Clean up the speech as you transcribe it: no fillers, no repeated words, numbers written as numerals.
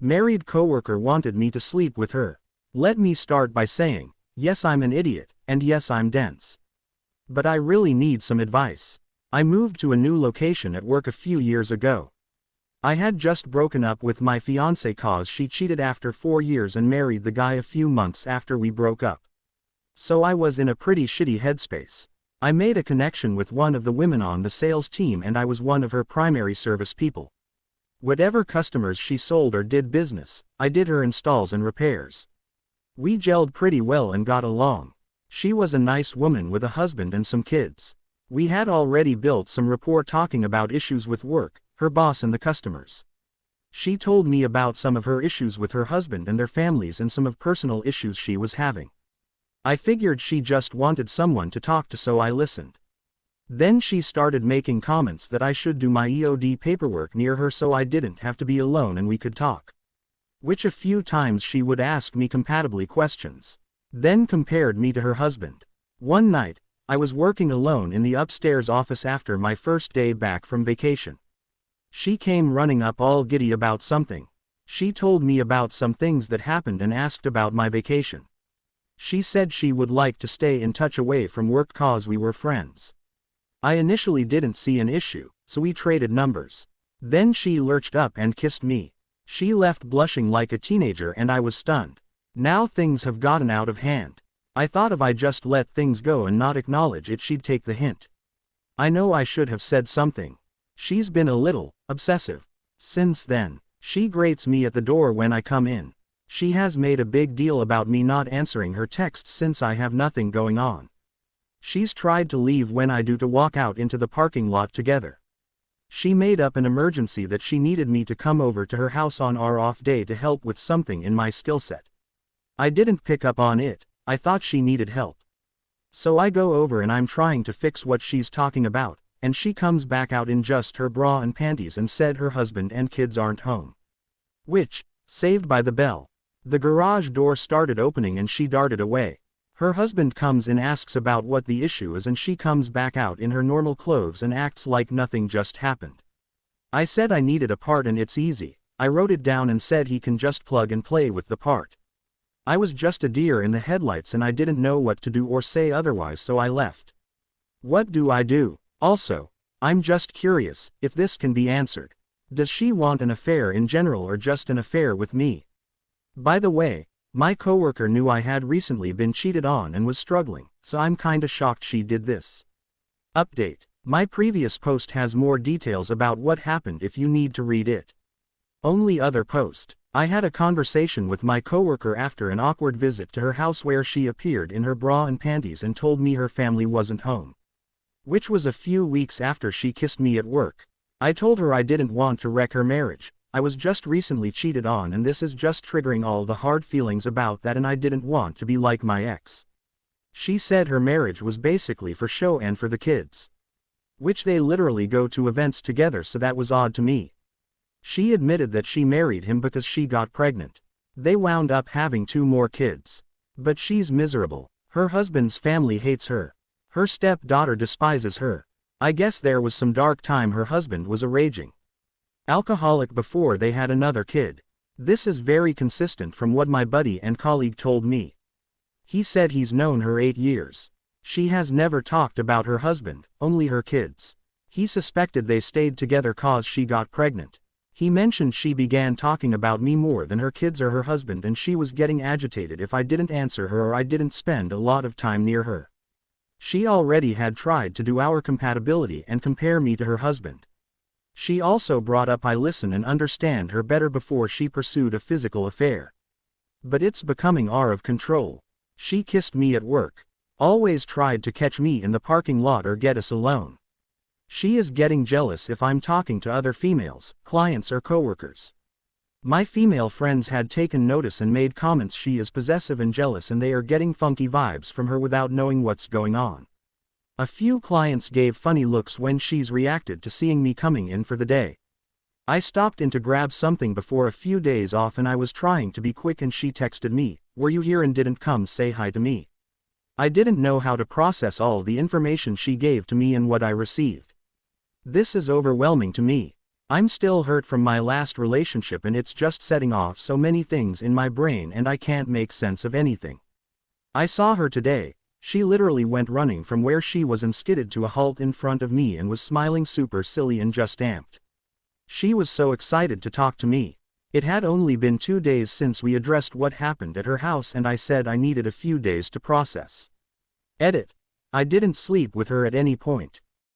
Married coworker wanted me to sleep with her. Let me start by saying, yes, I'm an idiot, and yes, I'm dense. But I really need some advice. I moved to a new location at work a few years ago. I had just broken up with my fiancée cause she cheated after 4 years and married the guy a few months after we broke up. So I was in a pretty shitty headspace. I made a connection with one of the women on the sales team and I was one of her primary service people. Whatever customers she sold or did business, I did her installs and repairs. We gelled pretty well and got along. She was a nice woman with a husband and some kids. We had already built some rapport talking about issues with work, her boss and the customers. She told me about some of her issues with her husband and their families and some of personal issues she was having. I figured she just wanted someone to talk to, so I listened. Then she started making comments that I should do my EOD paperwork near her so I didn't have to be alone and we could talk. Which a few times she would ask me compatibly questions. Then compared me to her husband. One night, I was working alone in the upstairs office after my first day back from vacation. She came running up all giddy about something. She told me about some things that happened and asked about my vacation. She said she would like to stay in touch away from work cause we were friends. I initially didn't see an issue, so we traded numbers. Then she lurched up and kissed me. She left blushing like a teenager and I was stunned. Now things have gotten out of hand. I thought if I just let things go and not acknowledge it, she'd take the hint. I know I should have said something. She's been a little obsessive since then. She grates me at the door when I come in. She has made a big deal about me not answering her texts since I have nothing going on. She's tried to leave when I do to walk out into the parking lot together. She made up an emergency that she needed me to come over to her house on our off day to help with something in my skill set. I didn't pick up on it. I thought she needed help. So I go over and I'm trying to fix what she's talking about, and she comes back out in just her bra and panties and said her husband and kids aren't home. Which, saved by the bell. The garage door started opening and she darted away. Her husband comes in, asks about what the issue is, and she comes back out in her normal clothes and acts like nothing just happened. I said I needed a part and it's easy. I wrote it down and said he can just plug and play with the part. I was just a deer in the headlights and I didn't know what to do or say otherwise, so I left. What do I do? Also, I'm just curious if this can be answered. Does she want an affair in general or just an affair with me? By the way, my coworker knew I had recently been cheated on and was struggling, so I'm kinda shocked she did this. Update. My previous post has more details about what happened if you need to read it. Only other post. I had a conversation with my coworker after an awkward visit to her house where she appeared in her bra and panties and told me her family wasn't home. Which was a few weeks after she kissed me at work. I told her I didn't want to wreck her marriage. I was just recently cheated on and this is just triggering all the hard feelings about that, and I didn't want to be like my ex. She said her marriage was basically for show and for the kids. Which they literally go to events together, so that was odd to me. She admitted that she married him because she got pregnant. They wound up having 2 more kids. But she's miserable. Her husband's family hates her. Her stepdaughter despises her. I guess there was some dark time. Her husband was a raging alcoholic before they had another kid. This is very consistent from what my buddy and colleague told me. He said he's known her 8 years. She has never talked about her husband, only her kids. He suspected they stayed together cause she got pregnant. He mentioned she began talking about me more than her kids or her husband, and she was getting agitated if I didn't answer her or I didn't spend a lot of time near her. She already had tried to do our compatibility and compare me to her husband. She also brought up I listen and understand her better before she pursued a physical affair. But it's becoming out of control. She kissed me at work. Always tried to catch me in the parking lot or get us alone. She is getting jealous if I'm talking to other females, clients or coworkers. My female friends had taken notice and made comments she is possessive and jealous and they are getting funky vibes from her without knowing what's going on. A few clients gave funny looks when she's reacted to seeing me coming in for the day. I stopped in to grab something before a few days off and I was trying to be quick and she texted me, "Were you here?" and didn't come say hi to me. I didn't know how to process all the information she gave to me and what I received. This is overwhelming to me. I'm still hurt from my last relationship and it's just setting off so many things in my brain and I can't make sense of anything. I saw her today. She literally went running from where she was and skidded to a halt in front of me and was smiling super silly and just amped. She was so excited to talk to me. It had only been 2 days since we addressed what happened at her house and I said I needed a few days to process. Edit. I didn't sleep with her at any point.